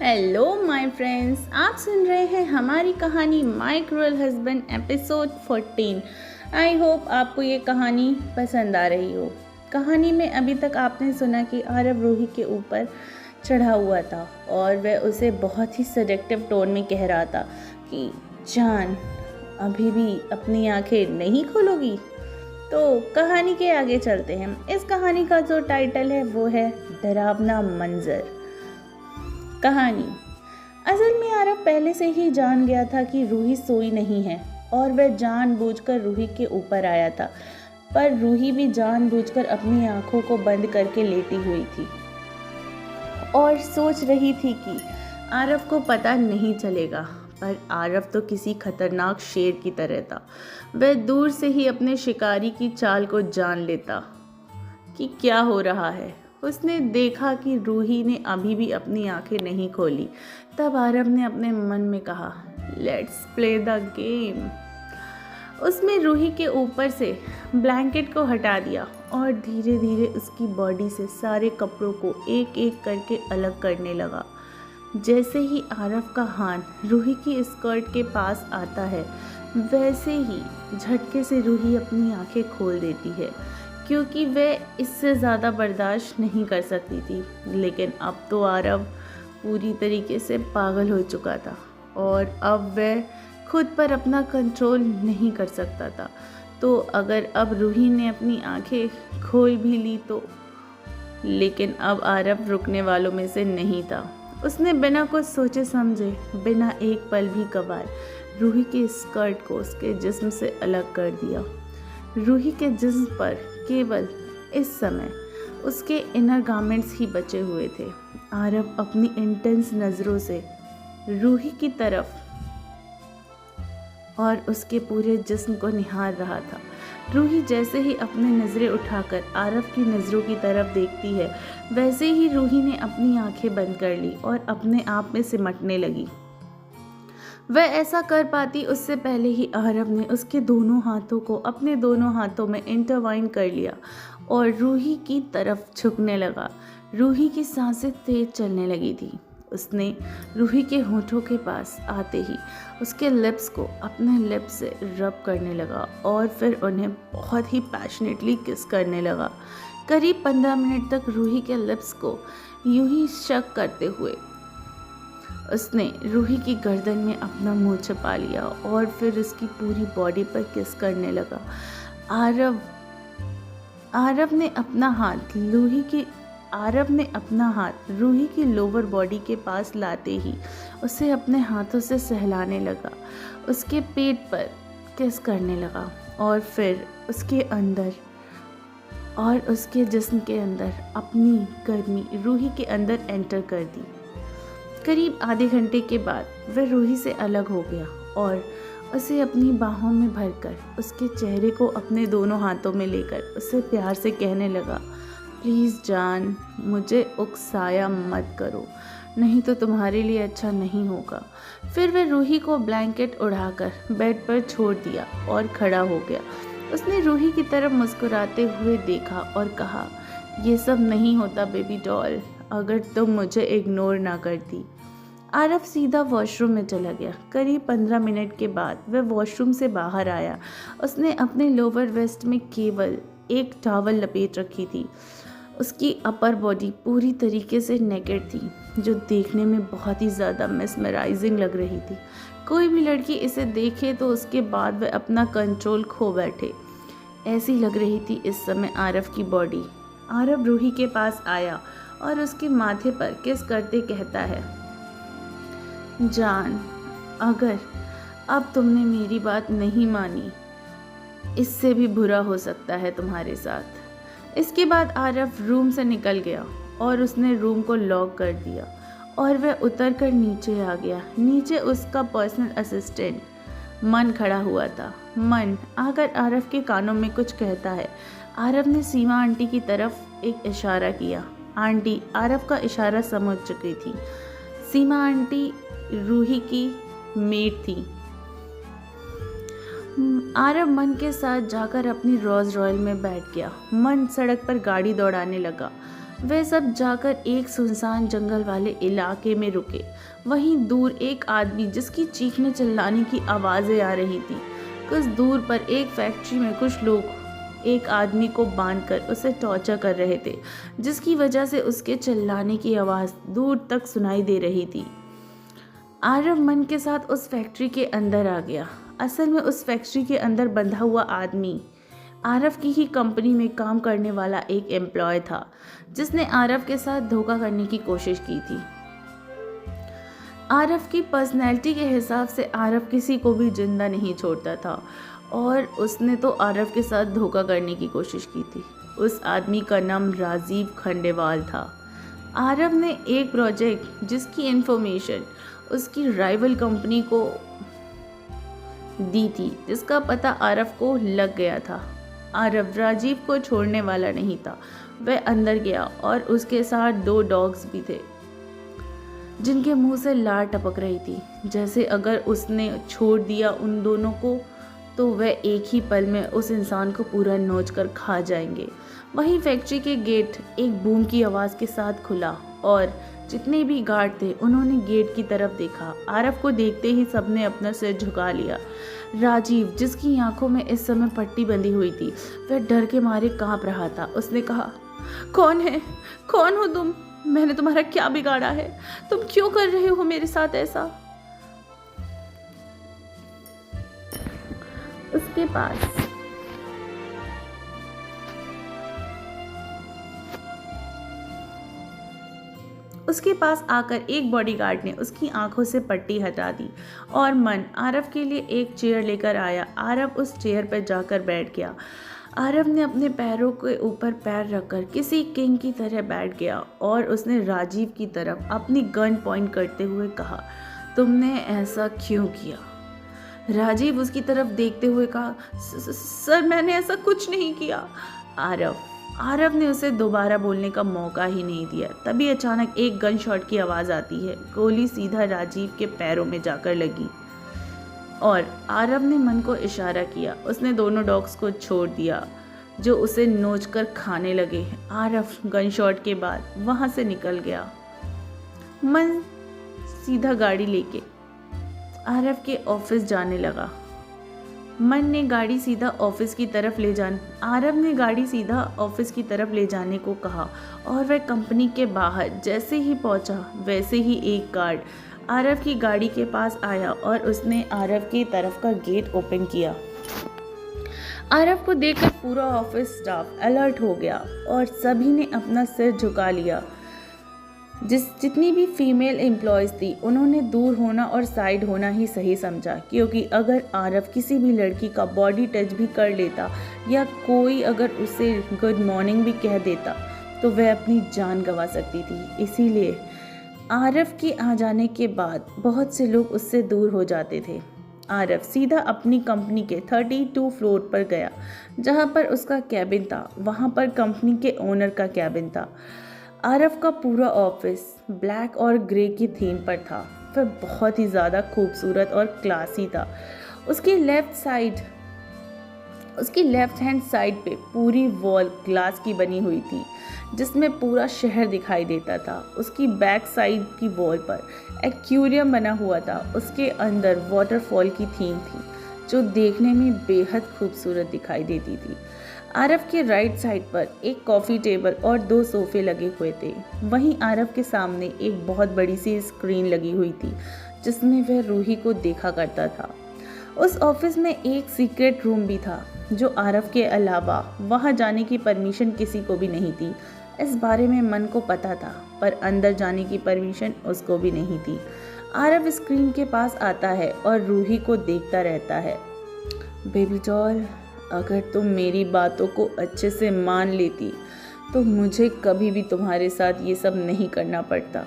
Hello my friends, आप सुन रहे हैं हमारी कहानी my cruel husband episode 14। I hope आपको ये कहानी पसंद आ रही हो। कहानी में अभी तक आपने सुना कि आरव रूही के ऊपर चढ़ा हुआ था और वह उसे बहुत ही सजेक्टिव टोन में कह रहा था कि जान, अभी भी अपनी आंखें नहीं खोलोगी। तो कहानी के आगे चलते हैं। इस कहानी का जो टाइटल है वो है डरावना मंजर। कहानी। असल में आरव पहले से ही जान गया था कि रूही सोई नहीं है और वह जानबूझकर रूही के ऊपर आया था, पर रूही भी जानबूझकर अपनी आंखों को बंद करके लेटी हुई थी और सोच रही थी कि आरव को पता नहीं चलेगा। पर आरव तो किसी खतरनाक शेर की तरह था। वह दूर से ही अपने शिकारी की चाल को जान लेता कि क्या हो रहा है। उसने देखा कि रूही ने अभी भी अपनी आंखें नहीं खोली। तब आरव ने अपने मन में कहा, लेट्स प्ले द गेम। उसने रूही के ऊपर से ब्लैंकेट को हटा दिया और धीरे धीरे उसकी बॉडी से सारे कपड़ों को एक एक करके अलग करने लगा। जैसे ही आरव का हाथ रूही की स्कर्ट के पास आता है, वैसे ही झटके से रूही अपनी आंखें खोल देती है, क्योंकि वह इससे ज़्यादा बर्दाश्त नहीं कर सकती थी। लेकिन अब तो आरव पूरी तरीके से पागल हो चुका था और अब वह खुद पर अपना कंट्रोल नहीं कर सकता था। तो अगर अब रूही ने अपनी आंखें खोल भी ली तो, लेकिन अब आरव रुकने वालों में से नहीं था। उसने बिना कुछ सोचे समझे, बिना एक पल भी गवाए, रूही के स्कर्ट को उसके जिस्म से अलग कर दिया। रूही के जिस्म पर केवल इस समय उसके इनर गारमेंट्स ही बचे हुए थे। आरव अपनी इंटेंस नज़रों से रूही की तरफ और उसके पूरे जिस्म को निहार रहा था। रूही जैसे ही अपनी नज़रें उठाकर आरव की नज़रों की तरफ देखती है, वैसे ही रूही ने अपनी आंखें बंद कर ली और अपने आप में सिमटने लगी। वह ऐसा कर पाती उससे पहले ही आरव ने उसके दोनों हाथों को अपने दोनों हाथों में इंटरवाइन कर लिया और रूही की तरफ झुकने लगा। रूही की सांसें तेज चलने लगी थी। उसने रूही के होठों के पास आते ही उसके लिप्स को अपने लिप्स से रब करने लगा और फिर उन्हें बहुत ही पैशनेटली किस करने लगा। करीब 15 मिनट तक रूही के लिप्स को यूं ही शक करते हुए उसने रूही की गर्दन में अपना मुंह छिपा लिया और फिर उसकी पूरी बॉडी पर किस करने लगा। आरव ने अपना हाथ रूही की लोअर बॉडी के पास लाते ही उसे अपने हाथों से सहलाने लगा, उसके पेट पर किस करने लगा और फिर उसके अंदर और उसके जिस्म के अंदर अपनी गर्मी रूही के अंदर एंटर कर दी। करीब आधे घंटे के बाद वह रूही से अलग हो गया और उसे अपनी बाहों में भरकर उसके चेहरे को अपने दोनों हाथों में लेकर उसे प्यार से कहने लगा, प्लीज़ जान, मुझे उकसाया मत करो, नहीं तो तुम्हारे लिए अच्छा नहीं होगा। फिर वह रूही को ब्लैंकेट उड़ाकर बेड पर छोड़ दिया और खड़ा हो गया। उसने रूही की तरफ मुस्कुराते हुए देखा और कहा, ये सब नहीं होता बेबी डॉल, अगर तुम मुझे इग्नोर ना करती। आरव सीधा वॉशरूम में चला गया। करीब 15 मिनट के बाद वह वॉशरूम से बाहर आया। उसने अपने लोअर वेस्ट में केवल एक टॉवल लपेट रखी थी। उसकी अपर बॉडी पूरी तरीके से नेकेड थी, जो देखने में बहुत ही ज़्यादा मेस्मराइजिंग लग रही थी। कोई भी लड़की इसे देखे तो उसके बाद वह अपना कंट्रोल खो बैठे, ऐसी लग रही थी इस समय आरव की बॉडी। आरव रूही के पास आया और उसके माथे पर किस करते कहता है, जान, अगर अब तुमने मेरी बात नहीं मानी, इससे भी बुरा हो सकता है तुम्हारे साथ। इसके बाद आरव रूम से निकल गया और उसने रूम को लॉक कर दिया और वह उतरकर नीचे आ गया। नीचे उसका पर्सनल असिस्टेंट मन खड़ा हुआ था। मन आकर आरव के कानों में कुछ कहता है। आरव ने सीमा आंटी की तरफ एक इशारा किया। आंटी आरव का इशारा समझ चुकी थी। सीमा आंटी रूही की मेड थी। आरव मन के साथ जाकर अपनी रोज रॉयल में बैठ गया। मन सड़क पर गाड़ी दौड़ाने लगा। वे सब जाकर एक सुनसान जंगल वाले इलाके में रुके। वहीं दूर एक आदमी जिसकी चीखने चिल्लाने की आवाज़ें आ रही थी। कुछ दूर पर एक फैक्ट्री में कुछ लोग एक आदमी को बांधकर उसे टॉर्चर कर रहे थे, जिसकी वजह से उसके चिल्लाने की आवाज़ दूर तक सुनाई दे रही थी। आरव मन के साथ उस फैक्ट्री के अंदर आ गया। असल में उस फैक्ट्री के अंदर बंधा हुआ आदमी आरव की ही कंपनी में काम करने वाला एक एम्प्लॉय था, जिसने आरव के साथ धोखा करने की कोशिश की थी। आरव की पर्सनैलिटी के हिसाब से आरव किसी को भी जिंदा नहीं छोड़ता था और उसने तो आरव के साथ धोखा करने की कोशिश की थी। उस आदमी का नाम राजीव खंडेवाल था। आरव ने एक प्रोजेक्ट जिसकी इंफॉर्मेशन उसकी राइवल कंपनी को दी थी, जिसका पता आरव को लग गया था। आरव राजीव को छोड़ने वाला नहीं था। वह अंदर गया और उसके साथ 2 डॉग्स भी थे, जिनके मुंह से लार टपक रही थी। जैसे अगर उसने छोड़ दिया उन दोनों को तो वह एक ही पल में उस इंसान को पूरा नोच कर खा जाएंगे। वहीं फैक्ट्री के गेट एक बूम की आवाज़ के साथ खुला और जितने भी गार्ड थे उन्होंने गेट की तरफ देखा। आरव को देखते ही सबने अपना सिर झुका लिया। राजीव, जिसकी आंखों में इस समय पट्टी बंधी हुई थी, वह डर के मारे कांप रहा था। उसने कहा, कौन है? कौन हो तुम? मैंने तुम्हारा क्या बिगाड़ा है? तुम क्यों कर रहे हो मेरे साथ ऐसा? उसके पास आकर एक बॉडीगार्ड ने उसकी आंखों से पट्टी हटा दी और मन आरव के लिए एक चेयर लेकर आया। आरव उस चेयर पर जाकर बैठ गया। आरव ने अपने पैरों के ऊपर पैर रखकर किसी किंग की तरह बैठ गया और उसने राजीव की तरफ अपनी गन पॉइंट करते हुए कहा, तुमने ऐसा क्यों किया? राजीव उसकी तरफ देखते हुए कहा, सर मैंने ऐसा कुछ नहीं किया। आरव ने उसे दोबारा बोलने का मौका ही नहीं दिया। तभी अचानक एक गन शॉट की आवाज़ आती है। गोली सीधा राजीव के पैरों में जाकर लगी और आरव ने मन को इशारा किया। उसने दोनों डॉग्स को छोड़ दिया जो उसे नोचकर खाने लगे। आरव गन शॉट के बाद वहाँ से निकल गया। मन सीधा गाड़ी लेके आरव के ऑफिस जाने लगा। आरव ने गाड़ी सीधा ऑफिस की तरफ ले जाने को कहा और वह कंपनी के बाहर जैसे ही पहुंचा वैसे ही एक गार्ड आरव की गाड़ी के पास आया और उसने आरव की तरफ का गेट ओपन किया। आरव को देखकर पूरा ऑफिस स्टाफ अलर्ट हो गया और सभी ने अपना सिर झुका लिया। जितनी भी फीमेल एम्प्लॉयज़ थी उन्होंने दूर होना और साइड होना ही सही समझा, क्योंकि अगर आरव किसी भी लड़की का बॉडी टच भी कर लेता या कोई अगर उसे गुड मॉर्निंग भी कह देता तो वह अपनी जान गंवा सकती थी। इसीलिए आरव के आ जाने के बाद बहुत से लोग उससे दूर हो जाते थे। आरव सीधा अपनी कंपनी के 32 फ्लोर पर गया जहां पर उसका कैबिन था। वहां पर कंपनी के ओनर का कैबिन था। आरव का पूरा ऑफिस ब्लैक और ग्रे की थीम पर था। वह बहुत ही ज़्यादा खूबसूरत और क्लासी था। उसकी लेफ्ट हैंड साइड पे पूरी वॉल ग्लास की बनी हुई थी जिसमें पूरा शहर दिखाई देता था। उसकी बैक साइड की वॉल पर एक्वेरियम बना हुआ था। उसके अंदर वाटरफॉल की थीम थी जो देखने में बेहद खूबसूरत दिखाई देती थी। आरव के राइट साइड पर एक कॉफ़ी टेबल और 2 सोफ़े लगे हुए थे। वहीं आरव के सामने एक बहुत बड़ी सी स्क्रीन लगी हुई थी जिसमें वह रूही को देखा करता था। उस ऑफिस में एक सीक्रेट रूम भी था जो आरव के अलावा वहां जाने की परमिशन किसी को भी नहीं थी। इस बारे में मन को पता था पर अंदर जाने की परमिशन उसको भी नहीं थी। आरव स्क्रीन के पास आता है और रूही को देखता रहता है। बेबी डॉल, अगर तुम मेरी बातों को अच्छे से मान लेती तो मुझे कभी भी तुम्हारे साथ ये सब नहीं करना पड़ता।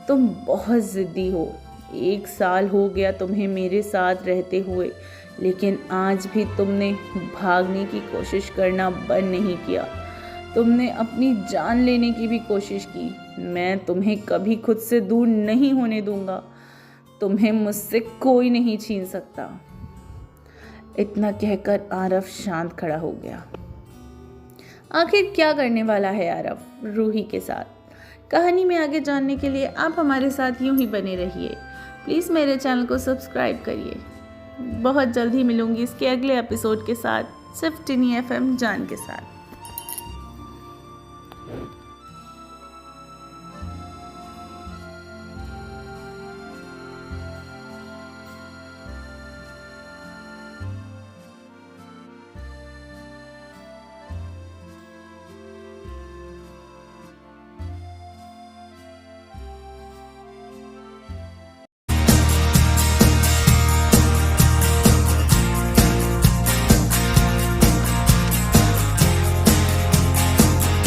तुम बहुत ज़िद्दी हो। 1 साल हो गया तुम्हें मेरे साथ रहते हुए, लेकिन आज भी तुमने भागने की कोशिश करना बंद नहीं किया। तुमने अपनी जान लेने की भी कोशिश की। मैं तुम्हें कभी खुद से दूर नहीं होने दूंगा। तुम्हें मुझसे कोई नहीं छीन सकता। इतना कहकर आरव शांत खड़ा हो गया। आखिर क्या करने वाला है आरव रूही के साथ? कहानी में आगे जानने के लिए आप हमारे साथ यूं ही बने रहिए। प्लीज़ मेरे चैनल को सब्सक्राइब करिए। बहुत जल्द ही मिलूंगी इसके अगले एपिसोड के साथ, सिर्फ टिनी FM जान के साथ।